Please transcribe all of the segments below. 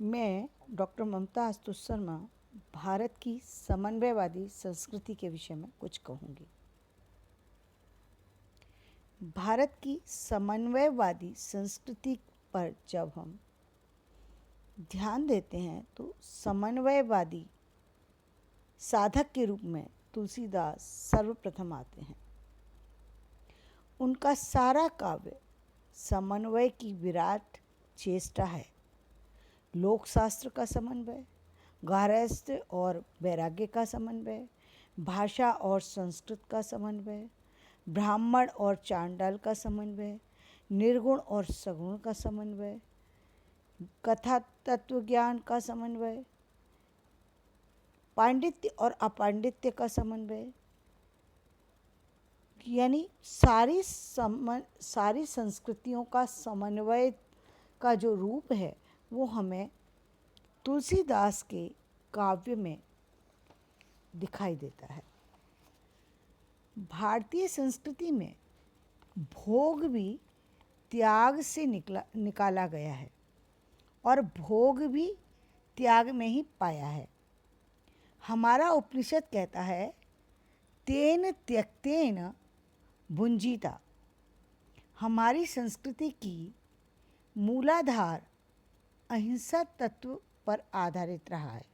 मैं डॉक्टर ममता आस्तुत शर्मा भारत की समन्वयवादी संस्कृति के विषय में कुछ कहूँगी। भारत की समन्वयवादी संस्कृति पर जब हम ध्यान देते हैं तो समन्वयवादी साधक के रूप में तुलसीदास सर्वप्रथम आते हैं। उनका सारा काव्य समन्वय की विराट चेष्टा है। लोक शास्त्र का समन्वय, गारहस्थ्य और वैराग्य का समन्वय, भाषा और संस्कृत का समन्वय, ब्राह्मण और चांडाल का समन्वय, निर्गुण और सगुण का समन्वय, कथा तत्व ज्ञान का समन्वय, पांडित्य और अपांडित्य का समन्वय, यानी सारी संस्कृतियों का समन्वय का जो रूप है वो हमें तुलसीदास के काव्य में दिखाई देता है। भारतीय संस्कृति में भोग भी त्याग से निकाला गया है और भोग भी त्याग में ही पाया है। हमारा उपनिषद कहता है तेन त्यक्तेन भुंजीता। हमारी संस्कृति की मूलाधार अहिंसा तत्व पर आधारित रहा है।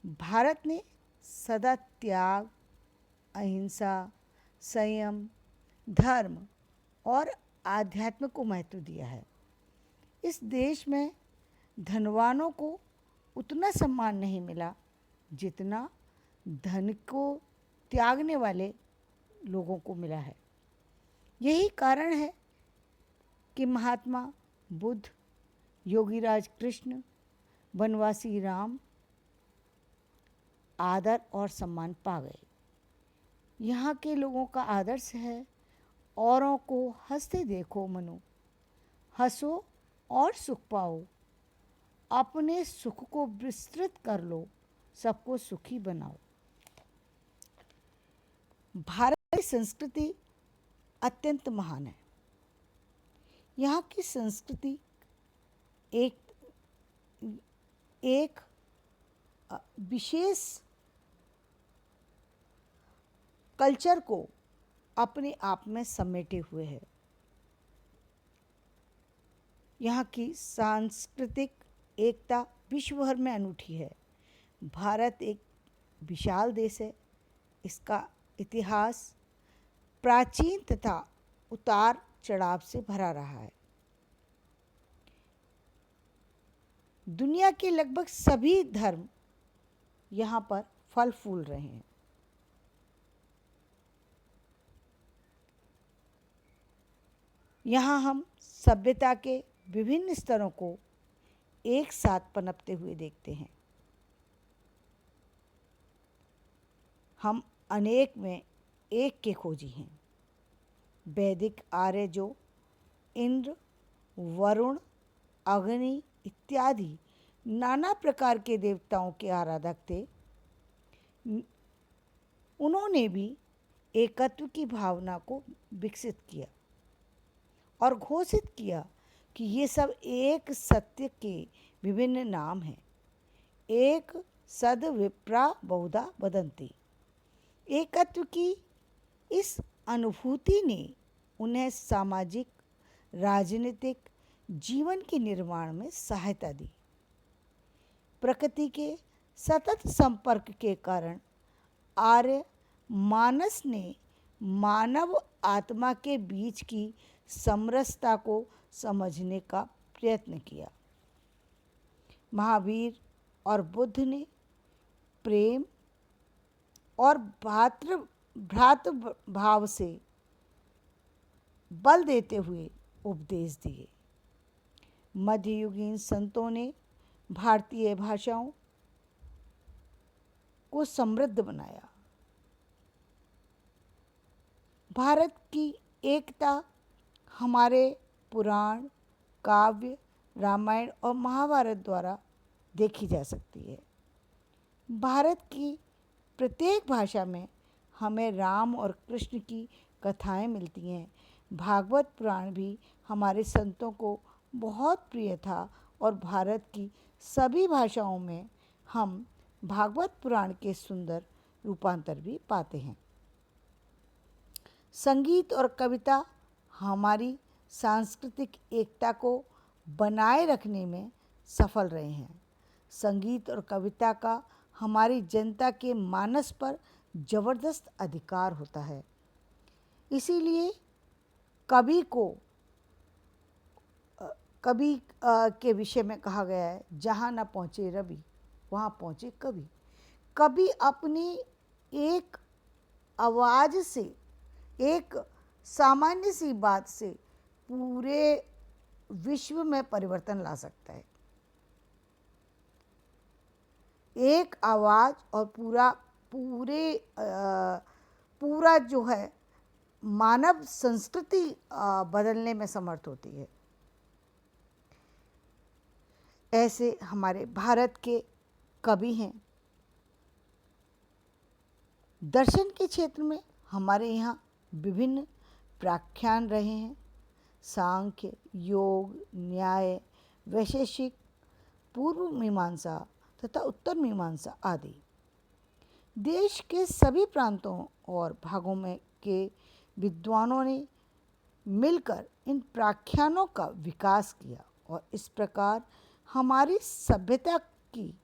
भारत ने सदा त्याग, अहिंसा, संयम, धर्म और आध्यात्म को महत्व दिया है। इस देश में धनवानों को उतना सम्मान नहीं मिला जितना धन को त्यागने वाले लोगों को मिला है। यही कारण है कि महात्मा बुद्ध, योगीराज कृष्ण, वनवासी राम आदर और सम्मान पा गए। यहाँ के लोगों का आदर्श है औरों को हंसते देखो मनो, हंसो और सुख पाओ, अपने सुख को विस्तृत कर लो, सबको सुखी बनाओ। भारत की संस्कृति अत्यंत महान है। यहाँ की संस्कृति एक विशेष कल्चर को अपने आप में समेटे हुए है। यहाँ की सांस्कृतिक एकता विश्व भर में अनूठी है। भारत एक विशाल देश है। इसका इतिहास प्राचीन तथा उतार चढ़ाव से भरा रहा है। दुनिया के लगभग सभी धर्म यहाँ पर फल फूल रहे हैं। यहाँ हम सभ्यता के विभिन्न स्तरों को एक साथ पनपते हुए देखते हैं। हम अनेक में एक के खोजी हैं। वैदिक आर्य जो इंद्र, वरुण, अग्नि इत्यादि नाना प्रकार के देवताओं के आराधक थे, उन्होंने भी एकत्व की भावना को विकसित किया और घोषित किया कि ये सब एक सत्य के विभिन्न नाम हैं। एक सद विप्रा बहुधा वदन्ति। एकत्व की इस अनुभूति ने उन्हें सामाजिक, राजनीतिक जीवन के निर्माण में सहायता दी। प्रकृति के सतत संपर्क के कारण आर्य मानस ने मानव आत्मा के बीच की समरसता को समझने का प्रयत्न किया। महावीर और बुद्ध ने प्रेम और भ्रातृभाव से बल देते हुए उपदेश दिए। मध्ययुगीन संतों ने भारतीय भाषाओं को समृद्ध बनाया। भारत की एकता हमारे पुराण, काव्य, रामायण और महाभारत द्वारा देखी जा सकती है। भारत की प्रत्येक भाषा में हमें राम और कृष्ण की कथाएं मिलती हैं। भागवत पुराण भी हमारे संतों को बहुत प्रिय था और भारत की सभी भाषाओं में हम भागवत पुराण के सुंदर रूपांतर भी पाते हैं। संगीत और कविता हमारी सांस्कृतिक एकता को बनाए रखने में सफल रहे हैं। संगीत और कविता का हमारी जनता के मानस पर जबरदस्त अधिकार होता है। इसीलिए कवि के विषय में कहा गया है, जहाँ न पहुँचे रवि वहाँ पहुँचे कवि। कवि अपनी एक आवाज़ से, एक सामान्य सी बात से पूरे विश्व में परिवर्तन ला सकता है। एक आवाज़ और पूरा जो है मानव संस्कृति बदलने में समर्थ होती है। ऐसे हमारे भारत के कवि हैं। दर्शन के क्षेत्र में हमारे यहाँ विभिन्न व्याख्यान रहे हैं। सांख्य, योग, न्याय, वैशेषिक, पूर्व मीमांसा तथा उत्तर मीमांसा आदि। देश के सभी प्रांतों और भागों में के विद्वानों ने मिलकर इन व्याख्यानों का विकास किया और इस प्रकार हमारी सभ्यता की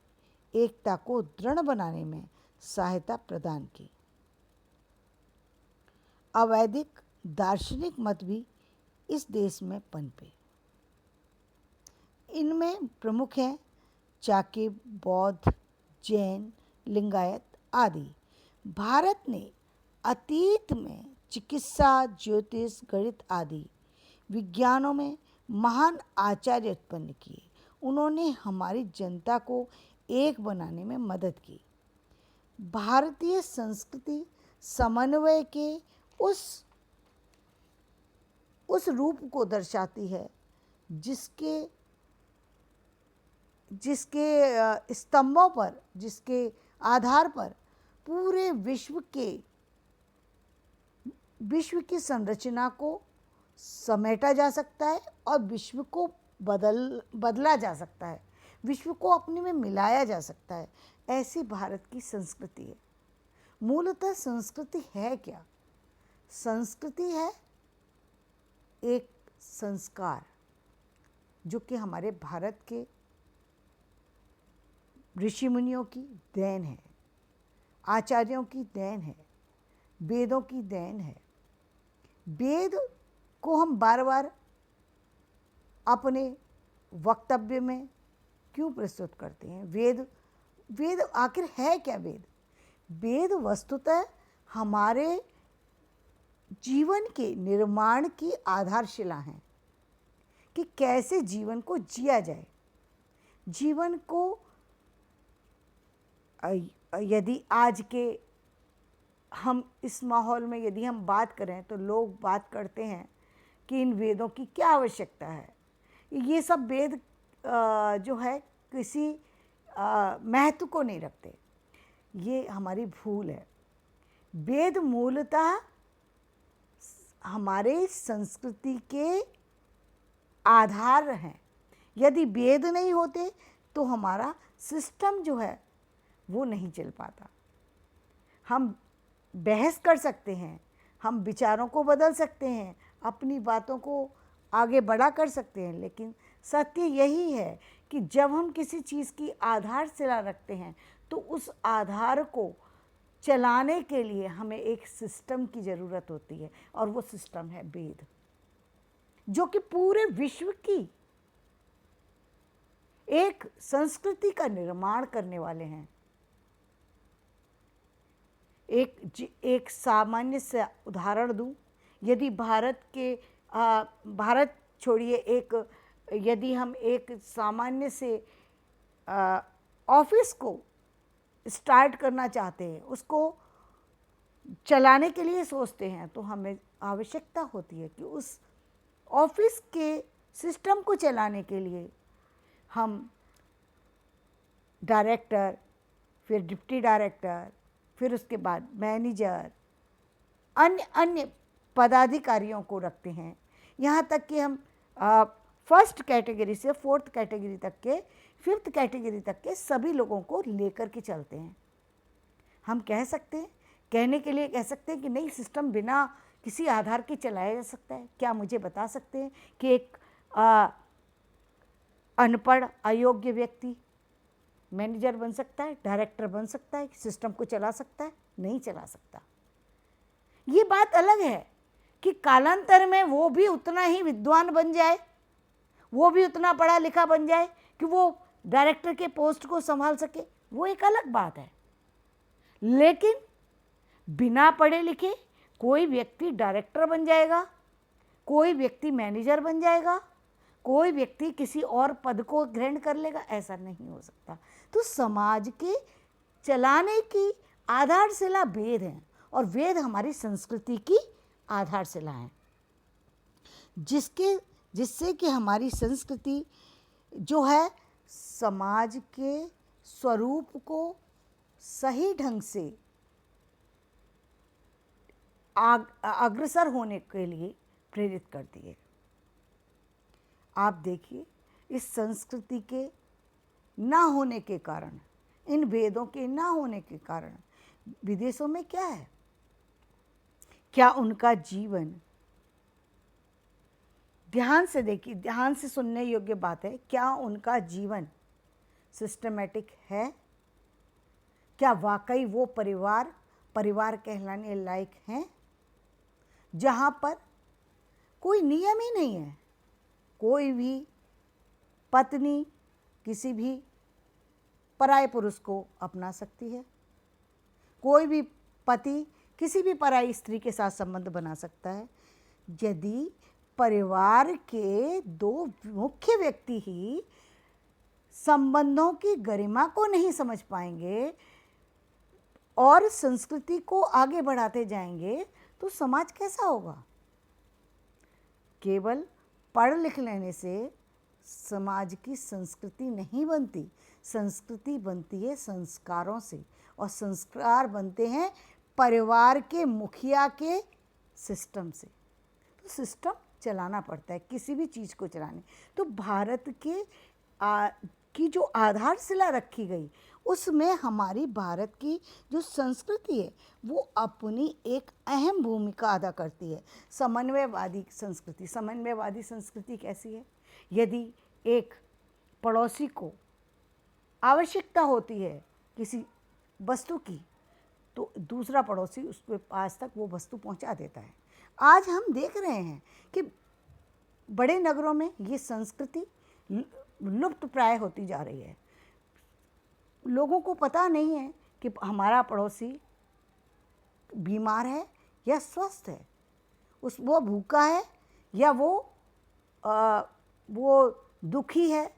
एकता को दृढ़ बनाने में सहायता प्रदान की। अवैदिक दार्शनिक मत भी इस देश में पनपे। इनमें प्रमुख हैं चाकिब, बौद्ध, जैन, लिंगायत आदि। भारत ने अतीत में चिकित्सा, ज्योतिष, गणित आदि विज्ञानों में महान आचार्य उत्पन्न किए। उन्होंने हमारी जनता को एक बनाने में मदद की। भारतीय संस्कृति समन्वय के उस रूप को दर्शाती है जिसके स्तंभों पर, जिसके आधार पर पूरे विश्व की संरचना को समेटा जा सकता है और विश्व को बदला जा सकता है, विश्व को अपने में मिलाया जा सकता है। ऐसी भारत की संस्कृति है। मूलतः संस्कृति है क्या? संस्कृति है एक संस्कार जो कि हमारे भारत के ऋषि मुनियों की देन है, आचार्यों की देन है, वेदों की देन है। वेद को हम बार बार अपने वक्तव्य में क्यों प्रस्तुत करते हैं? वेद आखिर है क्या? वेद वस्तुतः हमारे जीवन के निर्माण की आधारशिला हैं कि कैसे जीवन को जिया जाए। जीवन को यदि आज के हम इस माहौल में यदि हम बात करें तो लोग बात करते हैं कि इन वेदों की क्या आवश्यकता है। ये सब वेद जो है किसी महत्व को नहीं रखते। ये हमारी भूल है। वेद मूलतः हमारे संस्कृति के आधार हैं। यदि वेद नहीं होते तो हमारा सिस्टम जो है वो नहीं चल पाता। हम बहस कर सकते हैं, हम विचारों को बदल सकते हैं, अपनी बातों को आगे बढ़ा कर सकते हैं, लेकिन सत्य यही है कि जब हम किसी चीज़ की आधारशिला रखते हैं तो उस आधार को चलाने के लिए हमें एक सिस्टम की ज़रूरत होती है और वो सिस्टम है वेद, जो कि पूरे विश्व की एक संस्कृति का निर्माण करने वाले हैं। एक सामान्य से उदाहरण दूं, यदि भारत छोड़िए, यदि हम एक सामान्य से ऑफिस को स्टार्ट करना चाहते हैं, उसको चलाने के लिए सोचते हैं, तो हमें आवश्यकता होती है कि उस ऑफिस के सिस्टम को चलाने के लिए हम डायरेक्टर, फिर डिप्टी डायरेक्टर, फिर उसके बाद मैनेजर, अन्य पदाधिकारियों को रखते हैं। यहाँ तक कि हम फर्स्ट कैटेगरी से फोर्थ कैटेगरी तक के, फिफ्थ कैटेगरी तक के सभी लोगों को लेकर के चलते हैं। हम कह सकते हैं, कहने के लिए कह सकते हैं कि नहीं, सिस्टम बिना किसी आधार के चलाया जा सकता है। क्या मुझे बता सकते हैं कि एक अनपढ़ अयोग्य व्यक्ति मैनेजर बन सकता है, डायरेक्टर बन सकता है, सिस्टम को चला सकता है? नहीं चला सकता। ये बात अलग है कि कालांतर में वो भी उतना ही विद्वान बन जाए, वो भी उतना पढ़ा लिखा बन जाए कि वो डायरेक्टर के पोस्ट को संभाल सके, वो एक अलग बात है। लेकिन बिना पढ़े लिखे कोई व्यक्ति डायरेक्टर बन जाएगा, कोई व्यक्ति मैनेजर बन जाएगा, कोई व्यक्ति किसी और पद को ग्रहण कर लेगा, ऐसा नहीं हो सकता। तो समाज के चलाने की आधारशिला वेद हैं, और वेद हमारी संस्कृति की आधारशिला है, जिससे कि हमारी संस्कृति जो है समाज के स्वरूप को सही ढंग से अग्रसर होने के लिए प्रेरित करती है। आप देखिए, इस संस्कृति के ना होने के कारण, इन वेदों के ना होने के कारण विदेशों में क्या है? क्या उनका जीवन, ध्यान से देखिए, ध्यान से सुनने योग्य बात है, क्या उनका जीवन सिस्टमैटिक है? क्या वाकई वो परिवार कहलाने लायक हैं, जहाँ पर कोई नियम ही नहीं है? कोई भी पत्नी किसी भी पराये पुरुष को अपना सकती है, कोई भी पति किसी भी पराई स्त्री के साथ संबंध बना सकता है। यदि परिवार के दो मुख्य व्यक्ति ही संबंधों की गरिमा को नहीं समझ पाएंगे और संस्कृति को आगे बढ़ाते जाएंगे, तो समाज कैसा होगा? केवल पढ़ लिख लेने से समाज की संस्कृति नहीं बनती। संस्कृति बनती है संस्कारों से, और संस्कार बनते हैं परिवार के मुखिया के सिस्टम से। तो सिस्टम चलाना पड़ता है किसी भी चीज़ को चलाने। तो भारत के की जो आधारशिला रखी गई, उसमें हमारी भारत की जो संस्कृति है वो अपनी एक अहम भूमिका अदा करती है। समन्वयवादी संस्कृति कैसी है? यदि एक पड़ोसी को आवश्यकता होती है किसी वस्तु की, तो दूसरा पड़ोसी उसके पास तक वो वस्तु पहुंचा देता है। आज हम देख रहे हैं कि बड़े नगरों में ये संस्कृति लुप्त प्राय होती जा रही है। लोगों को पता नहीं है कि हमारा पड़ोसी बीमार है या स्वस्थ है, वो भूखा है या वो दुखी है,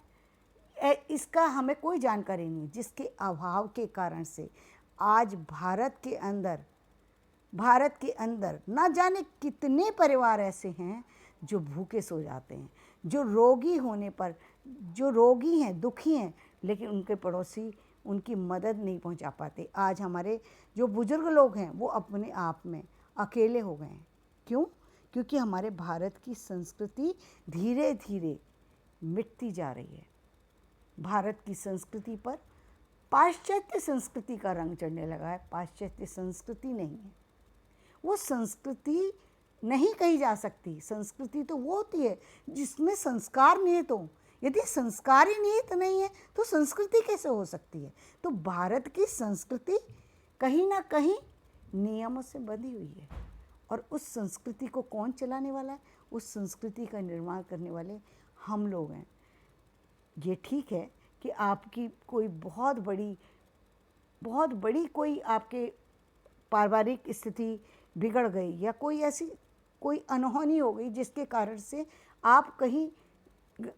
इसका हमें कोई जानकारी नहीं, जिसके अभाव के कारण से आज भारत के अंदर ना जाने कितने परिवार ऐसे हैं जो भूखे सो जाते हैं, जो रोगी होने पर, जो रोगी हैं, दुखी हैं, लेकिन उनके पड़ोसी उनकी मदद नहीं पहुंचा पाते। आज हमारे जो बुजुर्ग लोग हैं वो अपने आप में अकेले हो गए हैं। क्यों? क्योंकि हमारे भारत की संस्कृति धीरे धीरे मिटती जा रही है। भारत की संस्कृति पर पाश्चात्य संस्कृति का रंग चढ़ने लगा है। पाश्चात्य संस्कृति नहीं है, वो संस्कृति नहीं कही जा सकती। संस्कृति तो वो होती है जिसमें संस्कार निहित हो। यदि संस्कार ही निहित नहीं है तो संस्कृति कैसे हो सकती है? तो भारत की संस्कृति कहीं ना कहीं नियमों से बंधी हुई है, और उस संस्कृति को कौन चलाने वाला है? उस संस्कृति का निर्माण करने वाले हम लोग हैं। ये ठीक है कि आपकी कोई बहुत बड़ी कोई आपके पारिवारिक स्थिति बिगड़ गई, या कोई अनहोनी हो गई जिसके कारण से आप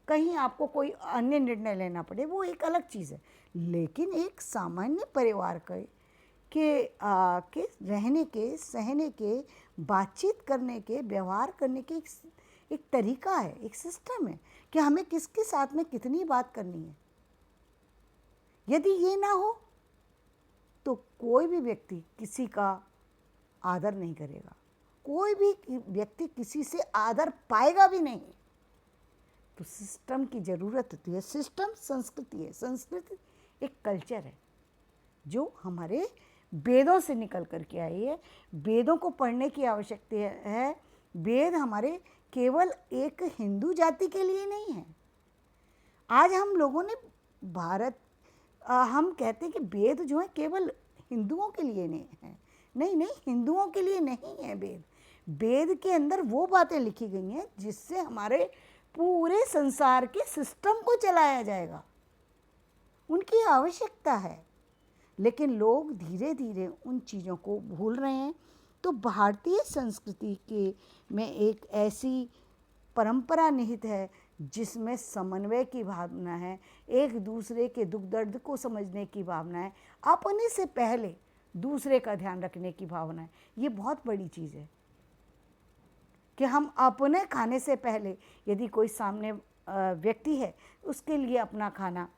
कहीं आपको कोई अन्य निर्णय लेना पड़े, वो एक अलग चीज़ है। लेकिन एक सामान्य परिवार के रहने के, सहने के, बातचीत करने के, व्यवहार करने के एक तरीका है, एक सिस्टम है कि हमें किसके साथ में कितनी बात करनी है। यदि ये ना हो तो कोई भी व्यक्ति किसी का आदर नहीं करेगा, कोई भी व्यक्ति किसी से आदर पाएगा भी नहीं। तो सिस्टम की ज़रूरत होती है। सिस्टम संस्कृति है, संस्कृति एक कल्चर है जो हमारे वेदों से निकल कर के आई है। वेदों को पढ़ने की आवश्यकता है। वेद हमारे केवल एक हिंदू जाति के लिए नहीं है। आज हम लोगों ने हम कहते हैं कि वेद जो है केवल हिंदुओं के लिए नहीं है। नहीं नहीं, हिंदुओं के लिए नहीं है वेद। वेद के अंदर वो बातें लिखी गई हैं जिससे हमारे पूरे संसार के सिस्टम को चलाया जाएगा। उनकी आवश्यकता है, लेकिन लोग धीरे धीरे उन चीज़ों को भूल रहे हैं। तो भारतीय संस्कृति के में एक ऐसी परंपरा निहित है जिसमें समन्वय की भावना है, एक दूसरे के दुख दर्द को समझने की भावना है, अपने से पहले दूसरे का ध्यान रखने की भावना है। ये बहुत बड़ी चीज़ है कि हम अपने खाने से पहले यदि कोई सामने व्यक्ति है उसके लिए अपना खाना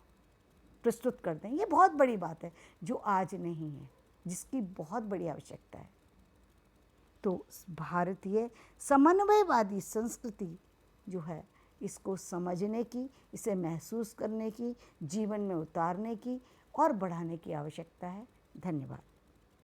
प्रस्तुत कर दें। ये बहुत बड़ी बात है जो आज नहीं है, जिसकी बहुत बड़ी आवश्यकता है। तो भारतीय समन्वयवादी संस्कृति जो है, इसको समझने की, इसे महसूस करने की, जीवन में उतारने की और बढ़ाने की आवश्यकता है। धन्यवाद।